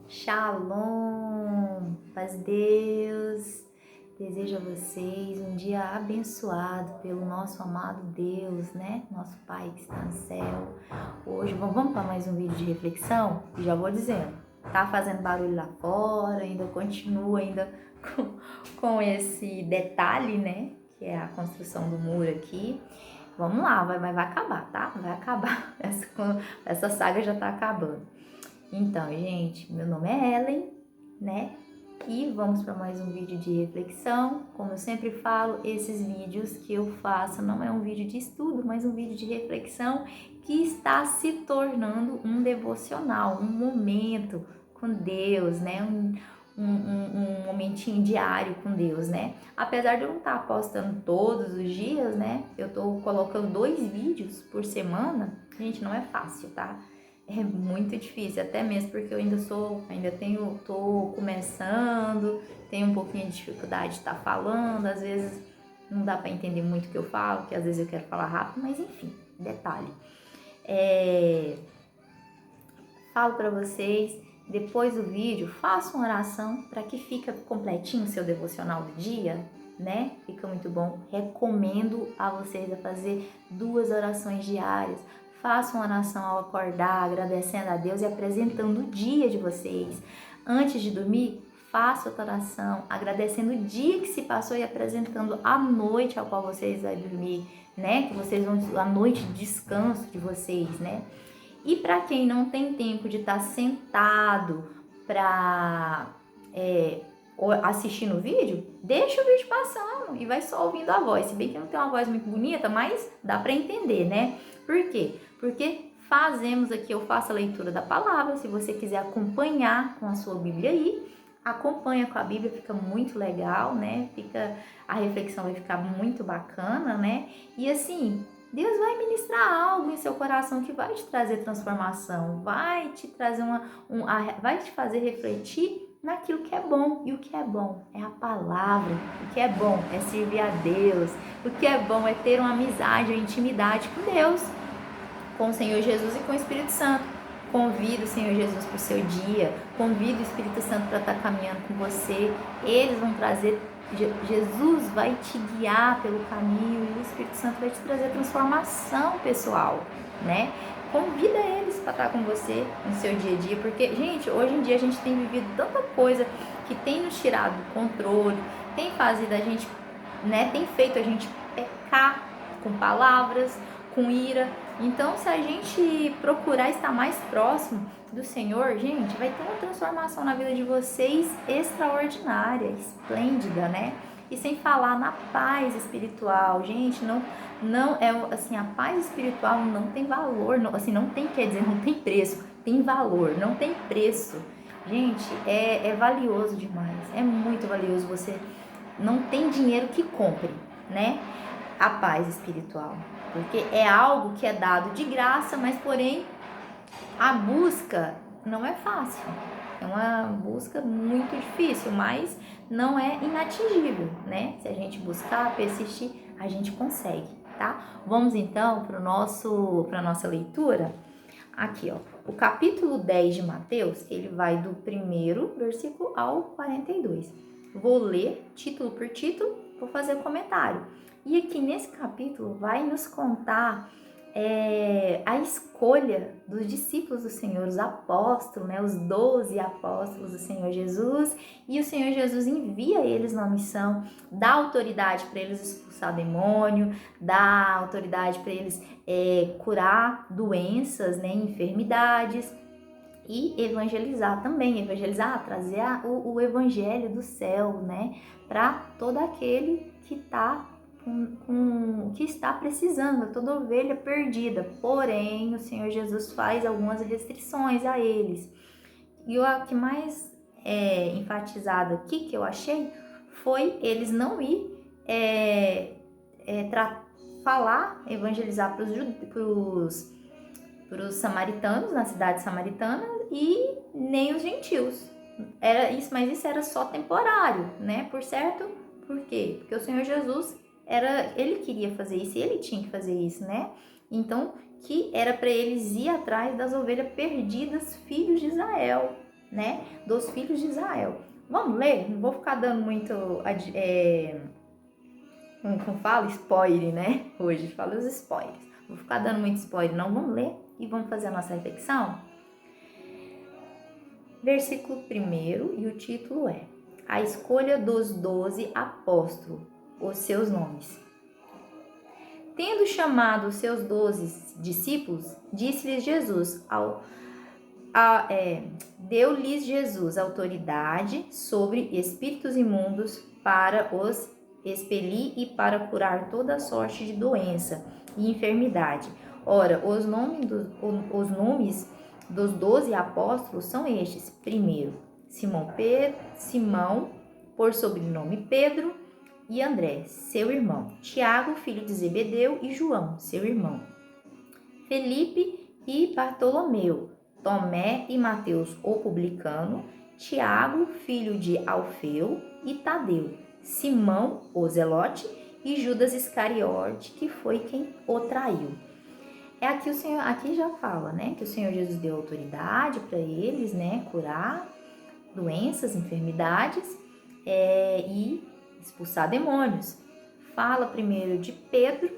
Shalom, paz de Deus, desejo a vocês um dia abençoado pelo nosso amado Deus, né? Nosso Pai que está no céu. Hoje vamos para mais um vídeo de reflexão e já vou dizendo, tá fazendo barulho lá fora, ainda continua com esse detalhe, né? Que é a construção do muro aqui. Vamos lá, vai acabar, tá? Vai acabar, essa saga já tá acabando. Então, gente, meu nome é Ellen, né? E vamos para mais um vídeo de reflexão. Como eu sempre falo, esses vídeos que eu faço não é um vídeo de estudo, mas um vídeo de reflexão que está se tornando um devocional, um momento com Deus, né? Um momentinho diário com Deus, né? Apesar de eu não estar postando todos os dias, né? Eu tô colocando 2 vídeos por semana. Gente, não é fácil, tá? É muito difícil, até mesmo porque eu tô começando, tenho um pouquinho de dificuldade de estar falando, às vezes não dá para entender muito o que eu falo, porque às vezes eu quero falar rápido, mas enfim, detalhe. Falo para vocês, depois do vídeo, faça uma oração para que fique completinho o seu devocional do dia, né? Fica muito bom. Recomendo a vocês a fazer 2 orações diárias. Faça uma oração ao acordar, agradecendo a Deus e apresentando o dia de vocês. Antes de dormir, faça outra oração, agradecendo o dia que se passou e apresentando a noite ao qual vocês vão dormir, né? Que vocês vão, a noite de descanso de vocês, né? E para quem não tem tempo de estar sentado para assistir no vídeo, deixa o vídeo passando e vai só ouvindo a voz. Se bem que não tem uma voz muito bonita, mas dá para entender, né? Por quê? Porque fazemos aqui, eu faço a leitura da palavra. Se você quiser acompanhar com a sua Bíblia aí, acompanha com a Bíblia, fica muito legal, né? A reflexão vai ficar muito bacana, né? E assim, Deus vai ministrar algo em seu coração que vai te trazer transformação, vai te trazer vai te fazer refletir naquilo que é bom. E o que é bom é a palavra, o que é bom é servir a Deus, o que é bom é ter uma amizade, uma intimidade com Deus, com o Senhor Jesus e com o Espírito Santo. Convida o Senhor Jesus para o seu dia, convida o Espírito Santo para estar caminhando com você. Eles vão trazer, Jesus vai te guiar pelo caminho e o Espírito Santo vai te trazer transformação pessoal, né? Convida eles para estar com você no seu dia a dia, porque, gente, hoje em dia a gente tem vivido tanta coisa que tem nos tirado do controle, tem fazido a gente, né, tem feito a gente pecar com palavras, com ira. Então, se a gente procurar estar mais próximo do Senhor, gente, vai ter uma transformação na vida de vocês extraordinária, esplêndida, né? E sem falar na paz espiritual, gente, não é assim, a paz espiritual não tem valor, não, assim, não tem, quer dizer, não tem preço, tem valor, não tem preço. Gente, é valioso demais, é muito valioso. Você não tem dinheiro que compre, né? A paz espiritual, porque é algo que é dado de graça, mas porém a busca não é fácil, é uma busca muito difícil, mas não é inatingível, né? Se a gente buscar, persistir, a gente consegue, tá? Vamos então para nossa leitura. Aqui, ó, o capítulo 10 de Mateus, ele vai do 1º versículo ao 42. Vou ler título por título, vou fazer comentário. E aqui nesse capítulo vai nos contar a escolha dos discípulos do Senhor, os apóstolos, né, os 12 apóstolos do Senhor Jesus, e o Senhor Jesus envia eles numa missão, dá autoridade para eles expulsar demônio, dá autoridade para eles curar doenças, né, enfermidades, e evangelizar também, trazer o evangelho do céu, né, para todo aquele que está precisando, toda ovelha perdida. Porém, o Senhor Jesus faz algumas restrições a eles. E o que mais enfatizado aqui, que eu achei, foi eles não ir evangelizar para os samaritanos, na cidade samaritana, e nem os gentios. Mas isso era só temporário, né? Por certo, por quê? Porque o Senhor Jesus ele queria fazer isso e ele tinha que fazer isso, né? Então, que era para eles ir atrás das ovelhas perdidas, filhos de Israel. né, dos filhos de Israel. Vamos ler? Não vou ficar dando muito, como fala, spoiler, né? Hoje fala os spoilers. Não vou ficar dando muito spoiler, não. Vamos ler e vamos fazer a nossa reflexão? Versículo 1 e o título é A Escolha dos 12 Apóstolos, os seus nomes. Tendo chamado os seus 12 discípulos, disse-lhes Jesus deu-lhes Jesus autoridade sobre espíritos imundos para os expelir e para curar toda sorte de doença e enfermidade. Ora, os nomes dos 12 apóstolos são estes. Primeiro, Simão, por sobrenome Pedro, e André, seu irmão. Tiago, filho de Zebedeu, e João, seu irmão. Felipe e Bartolomeu. Tomé e Mateus, o publicano. Tiago, filho de Alfeu, e Tadeu. Simão, o zelote, e Judas Iscariote, que foi quem o traiu. Aqui o Senhor, aqui já fala, né, que o Senhor Jesus deu autoridade para eles, né, curar doenças, enfermidades e expulsar demônios. Fala primeiro de Pedro,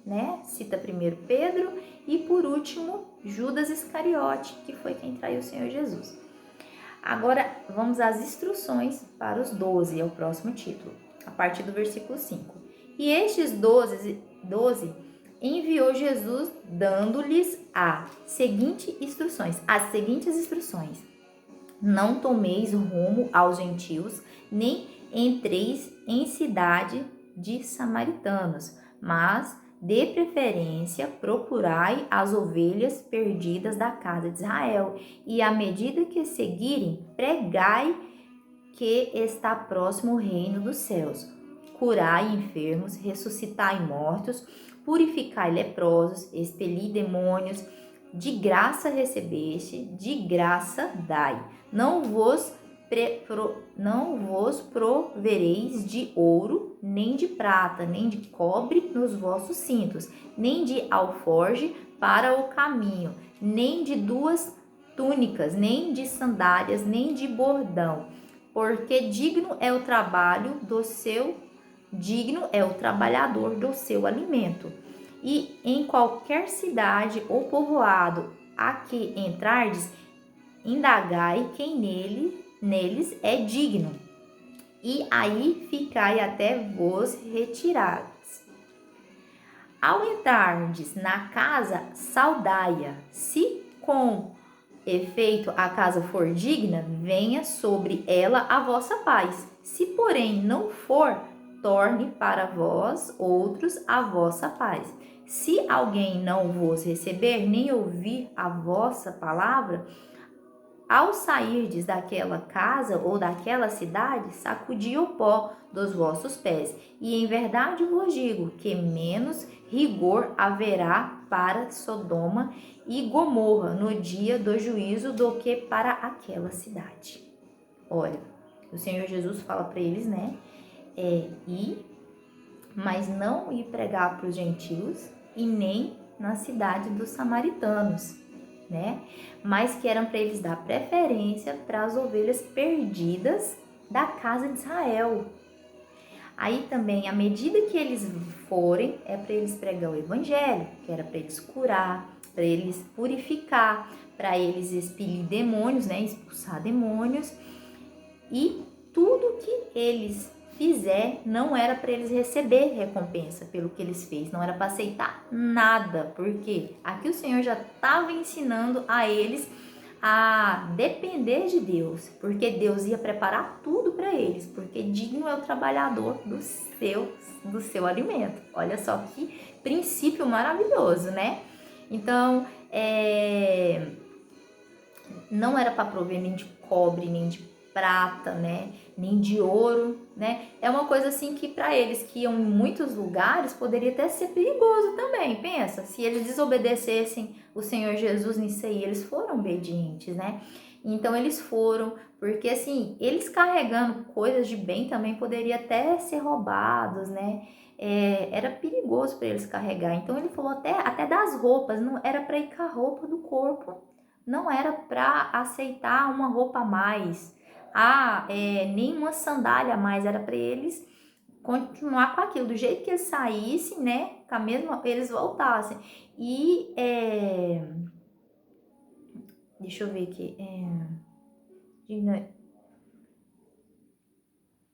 né, cita primeiro Pedro e por último Judas Iscariote, que foi quem traiu o Senhor Jesus. Agora vamos às instruções para os 12, é o próximo título, a partir do versículo 5. E estes 12 enviou Jesus dando-lhes as seguintes instruções. Não tomeis rumo aos gentios, nem entreis em cidade de samaritanos, mas de preferência procurai as ovelhas perdidas da casa de Israel, e à medida que seguirem, pregai que está próximo o reino dos céus. Curai enfermos, ressuscitai mortos, purificai leprosos, expeli demônios, de graça recebeste, de graça dai. Não vos provereis de ouro, nem de prata, nem de cobre nos vossos cintos, nem de alforge para o caminho, nem de 2 túnicas, nem de sandálias, nem de bordão, porque digno é o trabalhador do seu alimento. E em qualquer cidade ou povoado a que entrardes, indagai quem neles é digno, e aí ficai até vos retirardes. Ao entrardes na casa, saudai-a. Se com efeito a casa for digna, venha sobre ela a vossa paz. Se porém não for, torne para vós outros a vossa paz. Se alguém não vos receber, nem ouvir a vossa palavra, ao sairdes daquela casa ou daquela cidade, sacudi o pó dos vossos pés. E em verdade vos digo que menos rigor haverá para Sodoma e Gomorra no dia do juízo do que para aquela cidade. Olha, o Senhor Jesus fala para eles, né? Mas não ir pregar para os gentios e nem na cidade dos samaritanos, né? Mas que eram para eles dar preferência para as ovelhas perdidas da casa de Israel. Aí também, à medida que eles forem, é para eles pregar o evangelho, que era para eles curar, para eles purificar, para eles expelir demônios, né? Expulsar demônios. E tudo que eles fizer não era para eles receber recompensa pelo que eles fez, não era para aceitar nada, porque aqui o Senhor já estava ensinando a eles a depender de Deus, porque Deus ia preparar tudo para eles, porque digno é o trabalhador do seu alimento. Olha só que princípio maravilhoso, né? Então, não era para prover nem de cobre, nem de prata, né, nem de ouro, né? É uma coisa assim que para eles que iam em muitos lugares poderia até ser perigoso também. Pensa, se eles desobedecessem o Senhor Jesus nisso aí, eles foram obedientes, né? Então eles foram, porque assim, eles carregando coisas de bem também poderia até ser roubados, né? Era perigoso para eles carregar. Então ele falou até das roupas, não era para ir com a roupa do corpo não era para aceitar uma roupa a mais, nem uma sandália a mais, era para eles continuar com aquilo, do jeito que eles saíssem, né, com a mesma, eles voltassem. E, deixa eu ver aqui,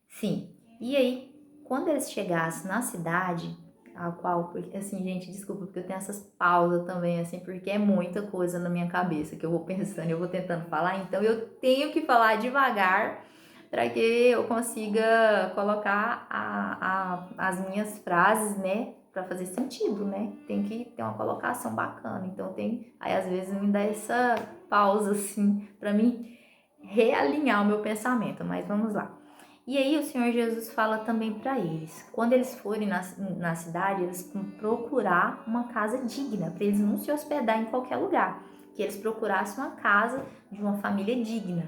sim, e aí, quando eles chegassem na cidade, a qual, porque, assim, gente, desculpa, porque eu tenho essas pausas também, assim, porque é muita coisa na minha cabeça que eu vou pensando, eu vou tentando falar, então eu tenho que falar devagar para que eu consiga colocar as minhas frases, né, para fazer sentido, né? Tem que ter uma colocação bacana, então aí às vezes me dá essa pausa, assim, para mim realinhar o meu pensamento, mas vamos lá. E aí o Senhor Jesus fala também para eles, quando eles forem na cidade, eles procurar uma casa digna, para eles não se hospedar em qualquer lugar, que eles procurassem uma casa de uma família digna,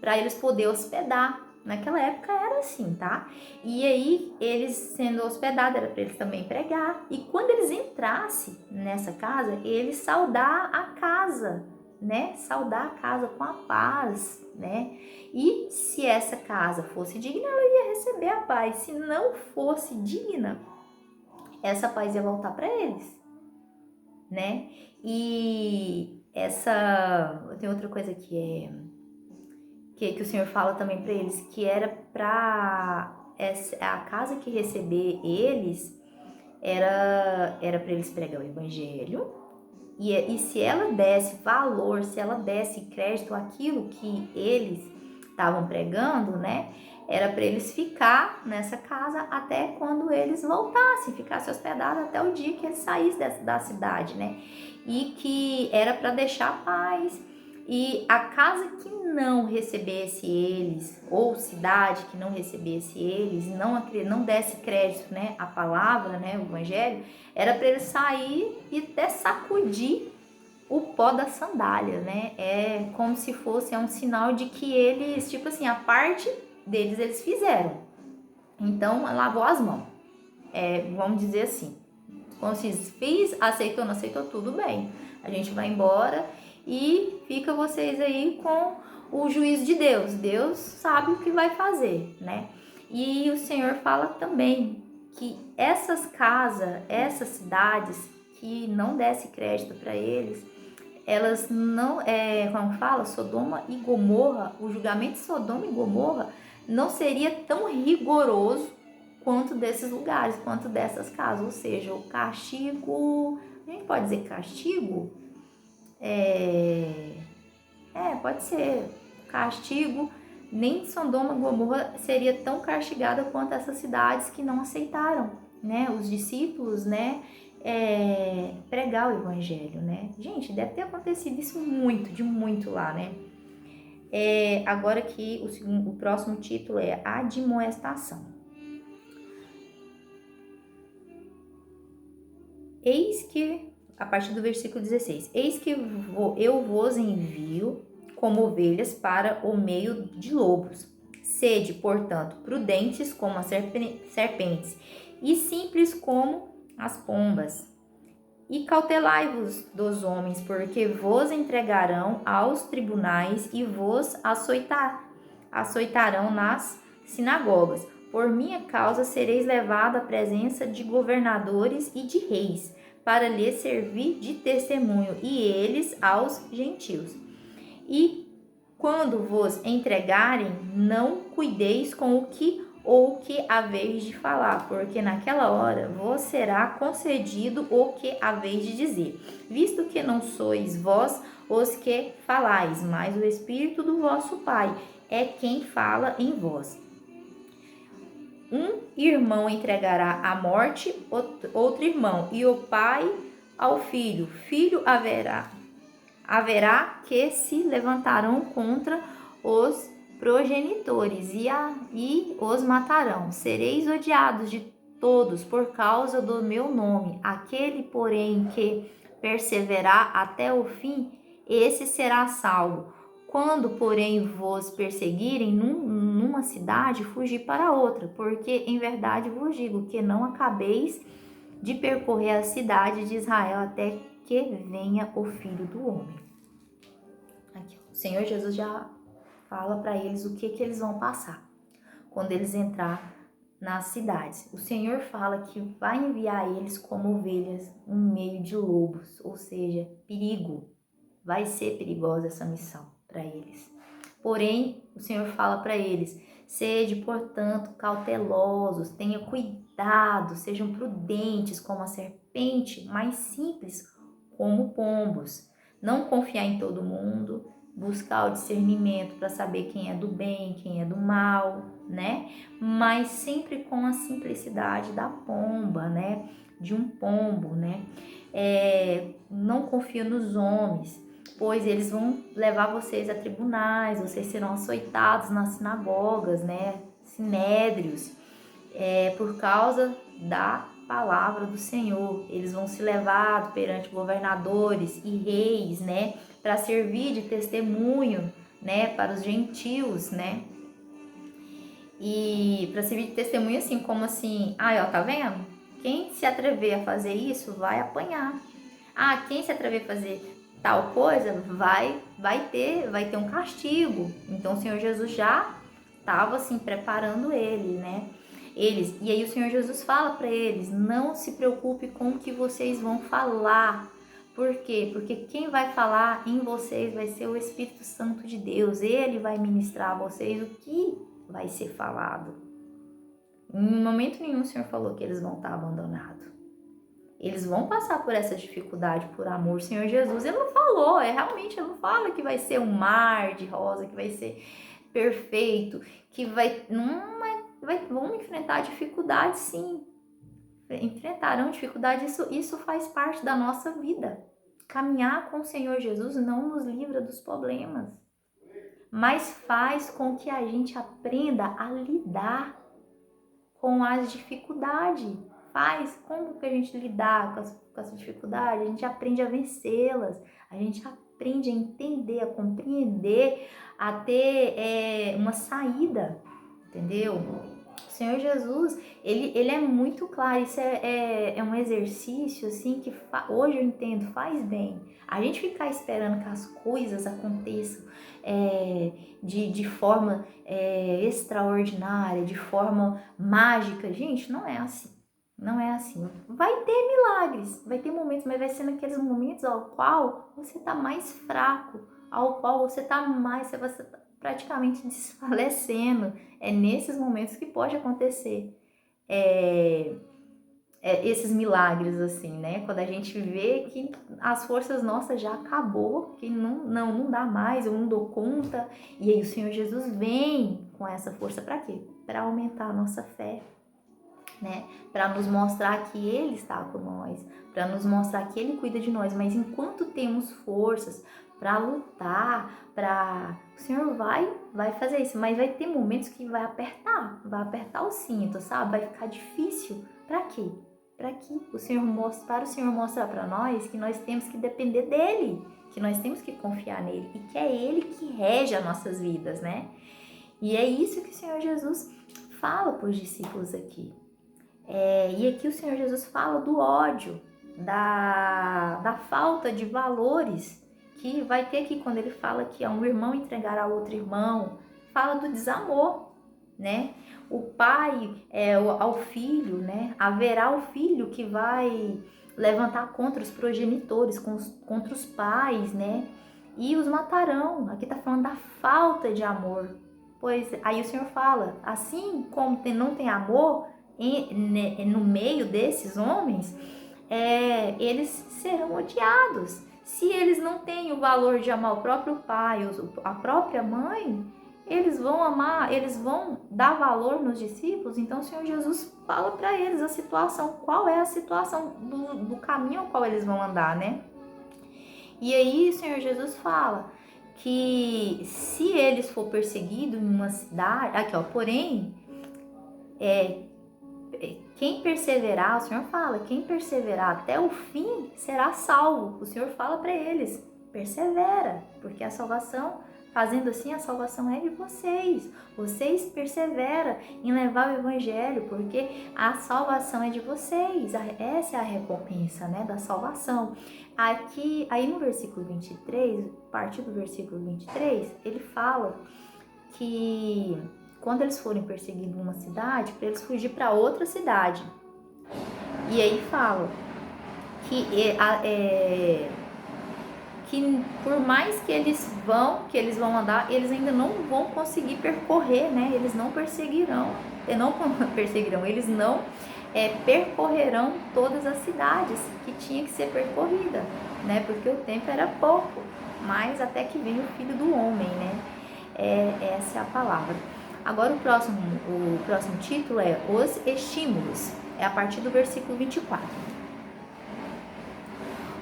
para eles poderem hospedar. Naquela época era assim, tá? E aí eles sendo hospedados, era para eles também pregar. E quando eles entrassem nessa casa, eles saudar a casa, né? Saudar a casa com a paz, né? E se essa casa fosse digna, ela ia receber a paz. Se não fosse digna, essa paz ia voltar para eles, né? E tem outra coisa que o Senhor fala também para eles, que era para a casa que receber eles era para eles pregar o evangelho. E se ela desse valor, se ela desse crédito àquilo que eles estavam pregando, né? Era para eles ficar nessa casa até quando eles voltassem, ficassem hospedados até o dia que eles saíssem da cidade, né? E que era para deixar paz. E a casa que não recebesse eles, ou cidade que não recebesse eles, não desse crédito, né, à palavra, né, o evangelho, era para eles sair e até sacudir o pó da sandália, né? É como se fosse um sinal de que eles, tipo assim, a parte deles eles fizeram. Então, lavou as mãos. Vamos dizer assim. Como se fiz, aceitou, não aceitou, tudo bem. A gente vai embora e fica vocês aí com o juízo de Deus. Deus sabe o que vai fazer, né? E o Senhor fala também que essas casas, essas cidades que não desse crédito para eles, elas não, como fala, Sodoma e Gomorra, o julgamento de Sodoma e Gomorra não seria tão rigoroso quanto desses lugares, quanto dessas casas, ou seja, o castigo, a gente pode dizer castigo? Pode ser, castigo, nem Sodoma e Gomorra seria tão castigada quanto essas cidades que não aceitaram, né, os discípulos, né, pregar o evangelho, né? Gente, deve ter acontecido isso de muito lá, né? Agora que o próximo título é admoestação. Eis que, a partir do versículo 16, eis que eu vos envio como ovelhas para o meio de lobos. Sede, portanto, prudentes como as serpentes e simples como as pombas. E cautelai-vos dos homens, porque vos entregarão aos tribunais e vos açoitarão nas sinagogas. Por minha causa sereis levados à presença de governadores e de reis, para lhes servir de testemunho, e eles aos gentios. E quando vos entregarem, não cuideis com o que haveis de falar, porque naquela hora vos será concedido o que haveis de dizer, visto que não sois vós os que falais, mas o Espírito do vosso Pai é quem fala em vós. Um irmão entregará à morte outro irmão, e o pai ao filho. Filho haverá que se levantarão contra os progenitores e os matarão. Sereis odiados de todos por causa do meu nome. Aquele, porém, que perseverar até o fim, esse será salvo. Quando, porém, vos perseguirem numa cidade, fugi para outra, porque em verdade vos digo que não acabeis de percorrer a cidade de Israel até que venha o Filho do Homem. O Senhor Jesus já fala para eles o que eles vão passar quando eles entrar nas cidades. O Senhor fala que vai enviar eles como ovelhas no meio de lobos, ou seja, perigo. Vai ser perigosa essa missão para eles. Porém, o Senhor fala para eles: sede, portanto, cautelosos, tenha cuidado, sejam prudentes como a serpente, mas simples como pombos. Não confiar em todo mundo, buscar o discernimento para saber quem é do bem, quem é do mal, né? Mas sempre com a simplicidade da pomba, né? De um pombo, né? Não confia nos homens, pois eles vão levar vocês a tribunais, vocês serão açoitados nas sinagogas, né? Sinédrios, por causa da palavra do Senhor. Eles vão ser levados perante governadores e reis, né? Para servir de testemunho, né? Para os gentios, né? E para servir de testemunho assim, como assim, ó, tá vendo? Quem se atrever a fazer isso vai apanhar. Quem se atrever a fazer tal coisa vai ter um castigo. Então o Senhor Jesus já estava assim preparando ele, né? E aí o Senhor Jesus fala para eles: não se preocupe com o que vocês vão falar. Por quê? Porque quem vai falar em vocês vai ser o Espírito Santo de Deus. Ele vai ministrar a vocês o que vai ser falado. Em momento nenhum o Senhor falou que eles vão estar abandonados. Eles vão passar por essa dificuldade por amor. O Senhor Jesus, ele não falou, realmente ele não fala que vai ser um mar de rosa, que vai ser perfeito, que vão enfrentar dificuldades, sim. Enfrentarão dificuldade, isso faz parte da nossa vida. Caminhar com o Senhor Jesus não nos livra dos problemas, mas faz com que a gente aprenda a lidar com as dificuldades. Como que a gente lidar com essa dificuldade? A gente aprende a vencê-las, a gente aprende a entender, a compreender, a ter uma saída, entendeu? O Senhor Jesus, ele é muito claro. Isso é um exercício assim que hoje eu entendo, faz bem. A gente ficar esperando que as coisas aconteçam de forma extraordinária, de forma mágica, gente, não é assim. Não é assim. Vai ter milagres, vai ter momentos, mas vai ser naqueles momentos ao qual você está mais fraco, ao qual você está praticamente desfalecendo. É nesses momentos que pode acontecer esses milagres, assim, né? Quando a gente vê que as forças nossas já acabou, que não dá mais, eu não dou conta. E aí o Senhor Jesus vem com essa força para quê? Para aumentar a nossa fé, né? Para nos mostrar que Ele está com nós, para nos mostrar que Ele cuida de nós. Mas enquanto temos forças para lutar, o Senhor vai fazer isso. Mas vai ter momentos que vai apertar o cinto, sabe? Vai ficar difícil. Para quê? Para que o Senhor mostrar para nós que nós temos que depender dEle, que nós temos que confiar nele e que é Ele que rege as nossas vidas, né? E é isso que o Senhor Jesus fala para os discípulos aqui. E aqui o Senhor Jesus fala do ódio, da falta de valores que vai ter aqui quando ele fala que um irmão entregará outro irmão, fala do desamor, né? O pai ao filho, né? Haverá o filho que vai levantar contra os progenitores, contra os pais, né? E os matarão. Aqui tá falando da falta de amor. Pois aí o Senhor fala, assim como não tem amor no meio desses homens, eles serão odiados. Se eles não têm o valor de amar o próprio pai, a própria mãe, eles vão amar, eles vão dar valor nos discípulos. Então o Senhor Jesus fala para eles a situação, qual é a situação do caminho ao qual eles vão andar, né? E aí o Senhor Jesus fala que se eles for perseguidos em uma cidade, aqui ó, porém, quem perseverar, o Senhor fala, quem perseverar até o fim será salvo. O Senhor fala para eles, persevera, porque a salvação Fazendo assim, a salvação é de vocês. Vocês perseveram em levar o evangelho, porque a salvação é de vocês. Essa é a recompensa, né, da salvação. Aqui, aí no versículo 23, a partir do versículo 23, ele fala que quando eles forem perseguidos numa cidade, para eles fugir para outra cidade. E aí fala que que por mais que eles vão andar, eles ainda não vão conseguir percorrer, né? Eles não perseguirão, eles não percorrerão todas as cidades que tinha que ser percorrida, né? Porque o tempo era pouco, mas até que vem o Filho do Homem, né? Essa é a palavra. Agora o próximo título é Os Estímulos, é a partir do versículo 24.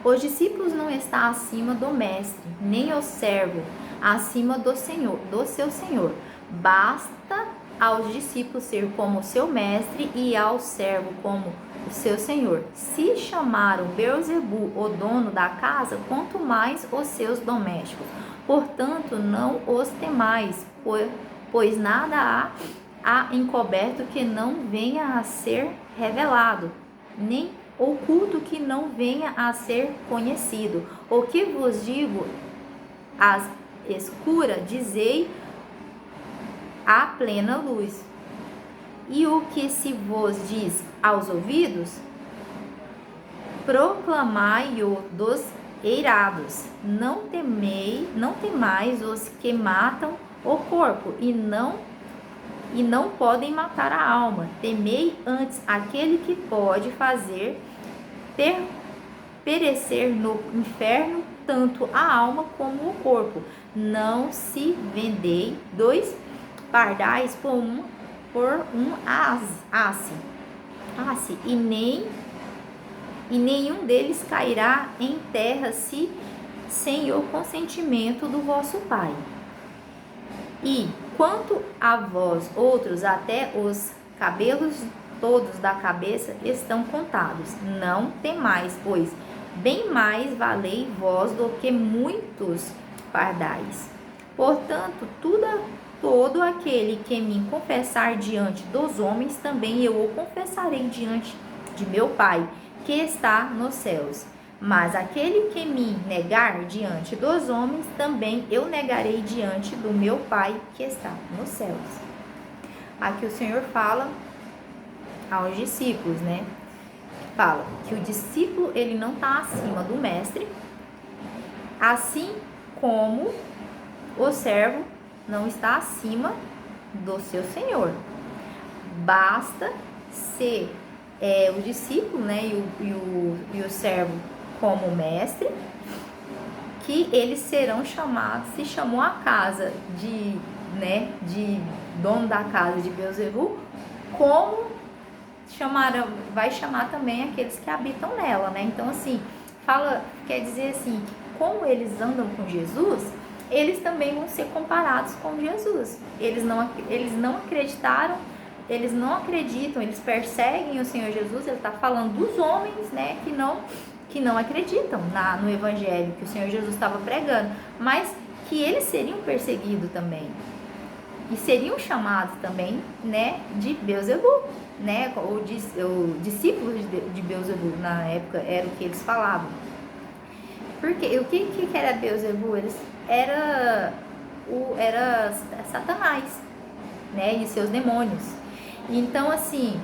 Os discípulos não estão acima do mestre, nem o servo acima do seu senhor. Basta aos discípulos ser como o seu mestre e ao servo como o seu senhor. Se chamaram Beelzebu, o dono da casa, quanto mais os seus domésticos. Portanto, não os temais, pois nada há encoberto que não venha a ser revelado, nem oculto que não venha a ser conhecido. O que vos digo às escuras, dizei à plena luz. E o que se vos diz aos ouvidos, proclamai-o dos eirados. Não temais os que matam o corpo e não podem matar a alma. Temei antes aquele que pode fazer perecer no inferno tanto a alma como o corpo. Não se vendei 2 pardais por um asse, e nenhum deles cairá em terra sem o consentimento do vosso Pai. E quanto a vós outros, até os cabelos todos da cabeça estão contados. Não temais, pois bem mais valei vós do que muitos pardais. Portanto, todo aquele que me confessar diante dos homens, também eu o confessarei diante de meu Pai, que está nos céus. Mas aquele que me negar diante dos homens, também eu negarei diante do meu Pai que está nos céus. Aqui o Senhor fala aos discípulos, né? Fala que o discípulo, ele não está acima do mestre, assim como o servo não está acima do seu senhor. Basta ser o discípulo, né? E o servo como mestre, que eles serão chamados. Se chamou a casa de dono da casa de Beelzebu, como vai chamar também aqueles que habitam nela, né? Então, assim, quer dizer assim, que como eles andam com Jesus, eles também vão ser comparados com Jesus. Eles não acreditaram, eles não acreditam, eles perseguem o Senhor Jesus. Ele está falando dos homens, né, que não acreditam no evangelho que o Senhor Jesus estava pregando, mas que eles seriam perseguidos também e seriam chamados também, né, de Beelzebu, né, ou discípulos de Beelzebu. Na época era o que eles falavam. Porque o que era Beelzebu? Era Satanás, né, e seus demônios. Então, assim,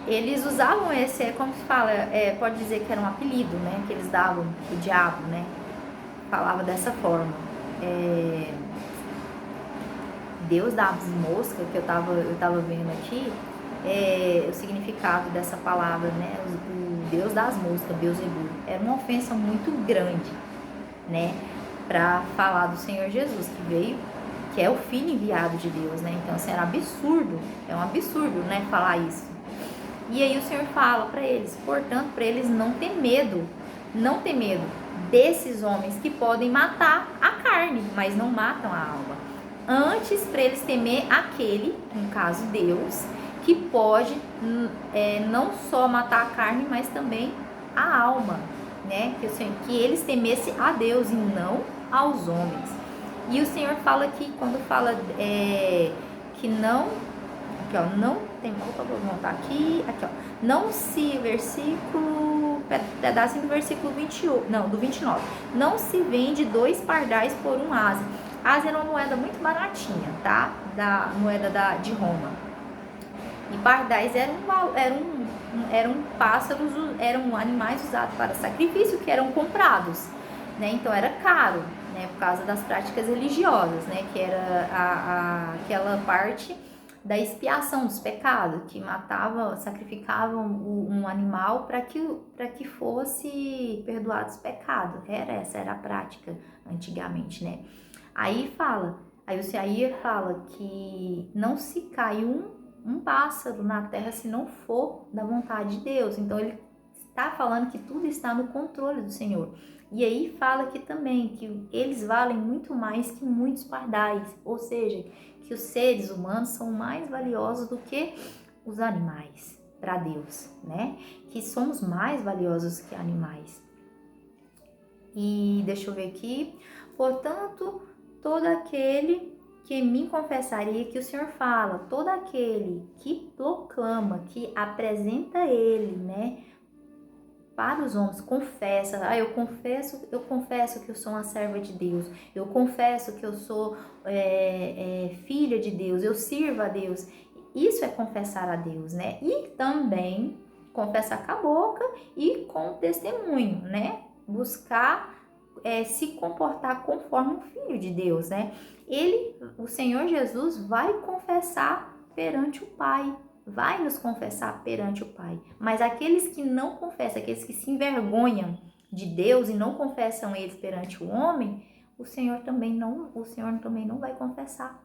eles usavam como se fala, pode dizer que era um apelido, né, que eles davam o diabo, né, falava dessa forma. Deus das moscas, que eu tava vendo aqui, o significado dessa palavra, né, o Deus das moscas, Beelzebu, era uma ofensa muito grande, né, para falar do Senhor Jesus, que é o Filho enviado de Deus, né. Então, assim, era absurdo, é um absurdo, né, falar isso. E aí o Senhor fala para eles, portanto, para eles não ter medo desses homens que podem matar a carne, mas não matam a alma. Antes, para eles temer aquele, no caso Deus, que pode não só matar a carne, mas também a alma, né? Que eles temessem a Deus e não aos homens. E o Senhor fala aqui, quando fala que não, aqui ó, não tem, opa, vou voltar aqui, ó, não se, versículo, pedacinho do versículo 28, não, do 29, não se vende 2 pardais por um asa. Asa era uma moeda muito baratinha, tá? Da moeda de Roma. E pardais eram pássaros, eram animais usados para sacrifício, que eram comprados, né? Então era caro, né? Por causa das práticas religiosas, né? Que era aquela parte da expiação dos pecados, que sacrificavam um animal para que fosse perdoado os pecados. Essa era a prática antigamente, né? Aí o Isaías fala que não se cai um pássaro na terra se não for da vontade de Deus. Então ele está falando que tudo está no controle do Senhor. E aí fala aqui também que eles valem muito mais que muitos pardais, ou seja, que os seres humanos são mais valiosos do que os animais para Deus, né? Que somos mais valiosos que animais. E deixa eu ver aqui. Portanto, todo aquele que me confessaria, que o Senhor fala, todo aquele que proclama, que apresenta ele, né, para os homens, confessa, eu confesso que eu sou uma serva de Deus, eu confesso que eu sou filha de Deus, eu sirvo a Deus. Isso é confessar a Deus, né? E também confessar com a boca e com o testemunho, né? Buscar se comportar conforme um filho de Deus, né? O Senhor Jesus vai confessar perante o Pai, vai nos confessar perante o Pai. Mas aqueles que não confessam, aqueles que se envergonham de Deus e não confessam eles perante o homem, o Senhor também não vai confessar,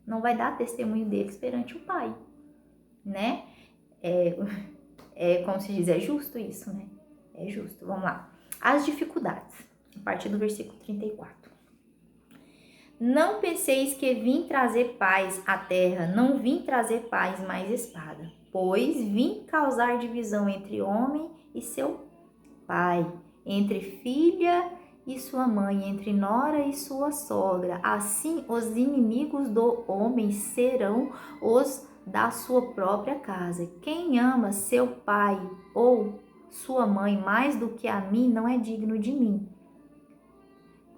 não vai dar testemunho deles perante o Pai, né? Como se diz, é justo isso, né? É justo. Vamos lá. As dificuldades, a partir do versículo 34. Não penseis que vim trazer paz à terra, não vim trazer paz, mas espada. Pois vim causar divisão entre homem e seu pai, entre filha e sua mãe, entre nora e sua sogra. Assim, os inimigos do homem serão os da sua própria casa. Quem ama seu pai ou sua mãe mais do que a mim não é digno de mim.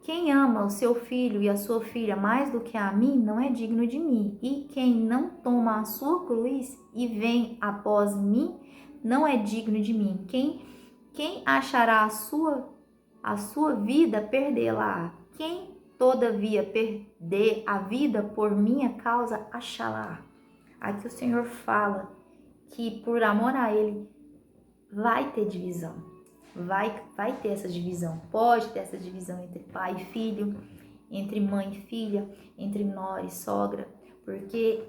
Quem ama o seu filho e a sua filha mais do que a mim não é digno de mim. E quem não toma a sua cruz e vem após mim não é digno de mim. Quem achará a sua vida, perdê-la. Quem todavia perder a vida por minha causa, achá-la. Aqui o Senhor fala que por amor a Ele vai ter divisão. Vai ter essa divisão, pode ter essa divisão entre pai e filho, entre mãe e filha, entre nora e sogra, porque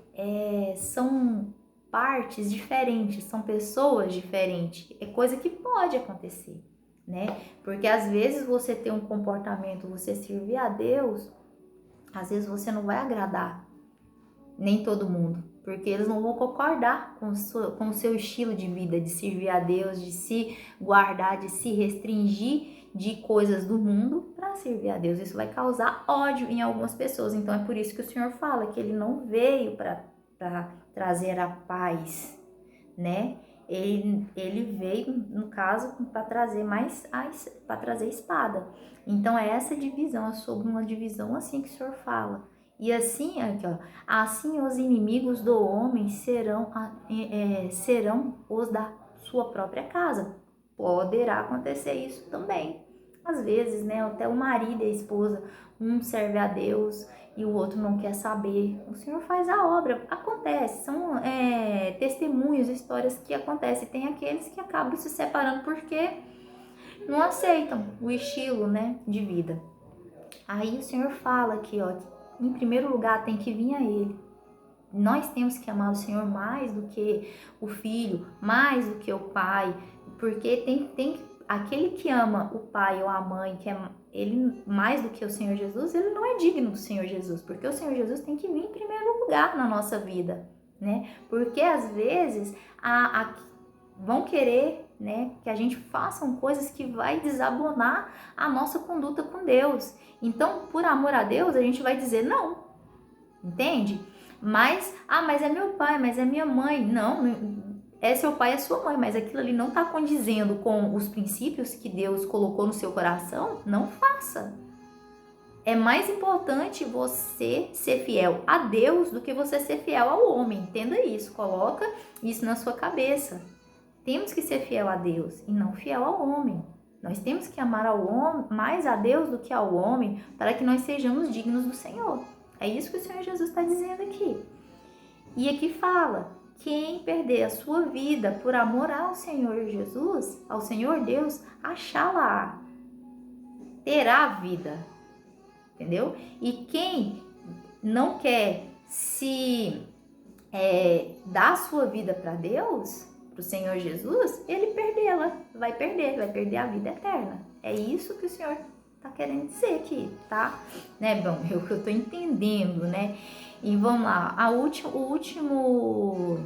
são partes diferentes, são pessoas diferentes, é coisa que pode acontecer, né? Porque às vezes você tem um comportamento, você servir a Deus, às vezes você não vai agradar nem todo mundo, porque eles não vão concordar com o seu estilo de vida, de servir a Deus, de se guardar, de se restringir de coisas do mundo para servir a Deus. Isso vai causar ódio em algumas pessoas. Então é por isso que o Senhor fala que Ele não veio para trazer a paz, né? Ele veio, no caso, para trazer para trazer espada. Então é essa divisão, é sobre uma divisão assim que o Senhor fala. E assim, aqui, ó, assim os inimigos do homem serão os da sua própria casa. Poderá acontecer isso também. Às vezes, né, até o marido e a esposa, um serve a Deus e o outro não quer saber. O Senhor faz a obra. Acontece, são testemunhos, histórias que acontecem. Tem aqueles que acabam se separando porque não aceitam o estilo, né, de vida. Aí o Senhor fala aqui, ó, em primeiro lugar tem que vir a Ele. Nós temos que amar o Senhor mais do que o filho, mais do que o pai, porque tem aquele que ama o pai ou a mãe, que é ele mais do que o Senhor Jesus, ele não é digno do Senhor Jesus, porque o Senhor Jesus tem que vir em primeiro lugar na nossa vida, né? Porque às vezes vão querer, né? Que a gente faça coisas que vai desabonar a nossa conduta com Deus. Então, por amor a Deus, a gente vai dizer não, entende? Mas é meu pai, mas é minha mãe. Não, é seu pai, é sua mãe, mas aquilo ali não está condizendo com os princípios que Deus colocou no seu coração, não faça. É mais importante você ser fiel a Deus do que você ser fiel ao homem. Entenda isso, coloca isso na sua cabeça. Temos que ser fiel a Deus e não fiel ao homem. Nós temos que amar ao homem, mais a Deus do que ao homem, para que nós sejamos dignos do Senhor. É isso que o Senhor Jesus está dizendo aqui. E aqui fala, quem perder a sua vida por amor ao Senhor Jesus, ao Senhor Deus, achá-la, terá vida. Entendeu? E quem não quer se dar a sua vida para Deus, para o Senhor Jesus, ele perdê-la, vai perder a vida eterna. É isso que o Senhor está querendo dizer aqui, tá? Né? Bom, eu tô entendendo, né? E vamos lá, o último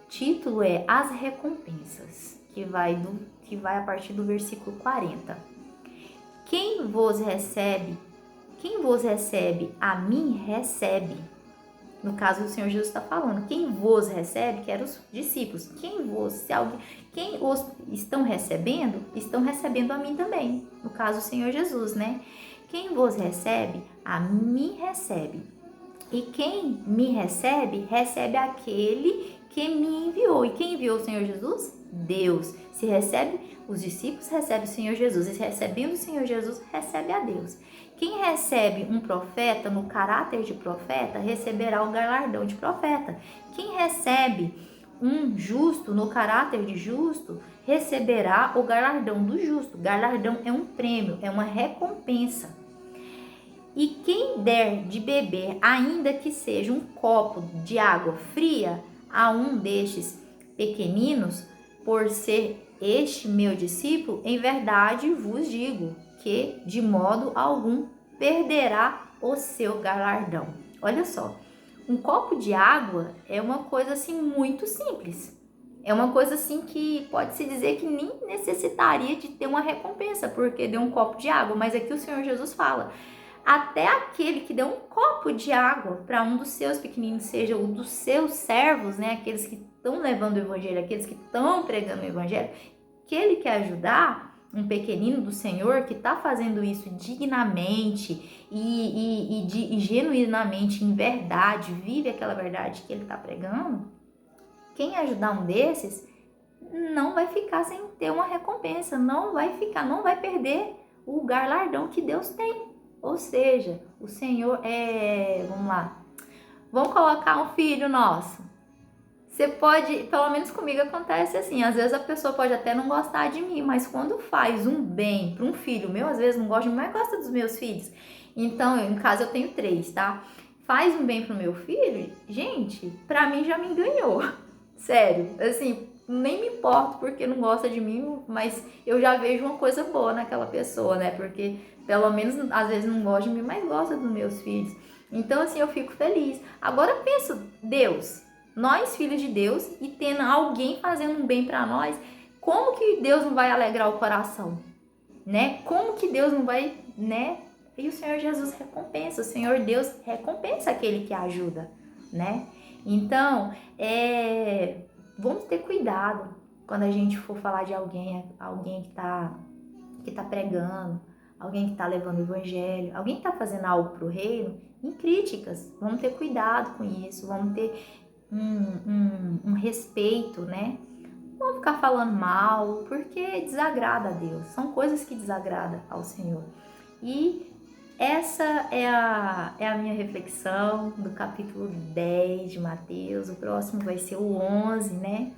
título é As Recompensas, que vai a partir do versículo 40. Quem vos recebe, a mim recebe. No caso, o Senhor Jesus está falando, quem vos recebe, que eram os discípulos. Quem os estão recebendo a mim também. No caso, o Senhor Jesus, né? Quem vos recebe, a mim recebe. E quem me recebe, recebe aquele que me enviou. E quem enviou o Senhor Jesus? Deus. Se recebe os discípulos, recebe o Senhor Jesus. E recebendo o Senhor Jesus, recebe a Deus. Quem recebe um profeta no caráter de profeta, receberá o galardão de profeta. Quem recebe um justo no caráter de justo, receberá o galardão do justo. Galardão é um prêmio, é uma recompensa. E quem der de beber, ainda que seja um copo de água fria, a um destes pequeninos, por ser este meu discípulo, em verdade vos digo que de modo algum perderá o seu galardão. Olha só, um copo de água é uma coisa assim muito simples. É uma coisa assim que pode-se dizer que nem necessitaria de ter uma recompensa, porque deu um copo de água, mas aqui o Senhor Jesus fala, até aquele que deu um copo de água para um dos seus pequeninos, seja um dos seus servos, né, aqueles que estão levando o evangelho, aqueles que estão pregando o evangelho, que ele quer ajudar, um pequenino do Senhor que está fazendo isso dignamente e genuinamente, em verdade, vive aquela verdade que ele está pregando, quem ajudar um desses não vai ficar sem ter uma recompensa, não vai perder o galardão que Deus tem. Ou seja, o Senhor vamos colocar um filho nosso. Você pode, pelo menos comigo acontece assim, às vezes a pessoa pode até não gostar de mim, mas quando faz um bem para um filho meu, às vezes não gosta de mim, mas gosta dos meus filhos. Então, em casa eu tenho 3, tá? Faz um bem pro meu filho, gente, pra mim já me ganhou. Sério, assim, nem me importo porque não gosta de mim, mas eu já vejo uma coisa boa naquela pessoa, né? Porque pelo menos às vezes não gosta de mim, mas gosta dos meus filhos. Então, assim, eu fico feliz. Agora penso, Deus, nós filhos de Deus, e tendo alguém fazendo um bem para nós, como que Deus não vai alegrar o coração, né? Como que Deus não vai, né? E o Senhor Jesus recompensa, o Senhor Deus recompensa aquele que ajuda, né? Então, vamos ter cuidado quando a gente for falar de alguém que tá pregando, alguém que está levando o evangelho, alguém que está fazendo algo para o reino, em críticas. Vamos ter cuidado com isso, vamos ter um respeito, né? Não vamos ficar falando mal, porque desagrada a Deus. São coisas que desagradam ao Senhor. E essa é a minha reflexão do capítulo 10 de Mateus. O próximo vai ser o 11, né?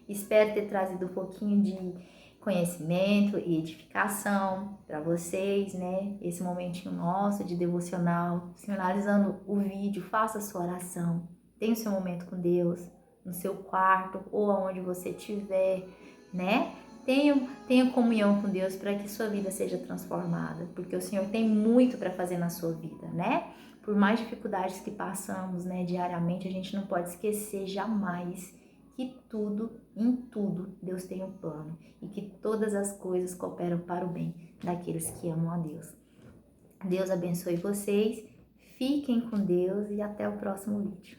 Espero ter trazido um pouquinho de conhecimento e edificação para vocês, né? Esse momentinho nosso de devocional. Finalizando o vídeo, faça a sua oração. Tenha o seu momento com Deus, no seu quarto ou aonde você estiver, né? Tenha comunhão com Deus para que sua vida seja transformada, porque o Senhor tem muito para fazer na sua vida, né? Por mais dificuldades que passamos, né, diariamente, a gente não pode esquecer jamais que tudo Em tudo, Deus tem um plano e que todas as coisas cooperam para o bem daqueles que amam a Deus. Deus abençoe vocês, fiquem com Deus e até o próximo vídeo.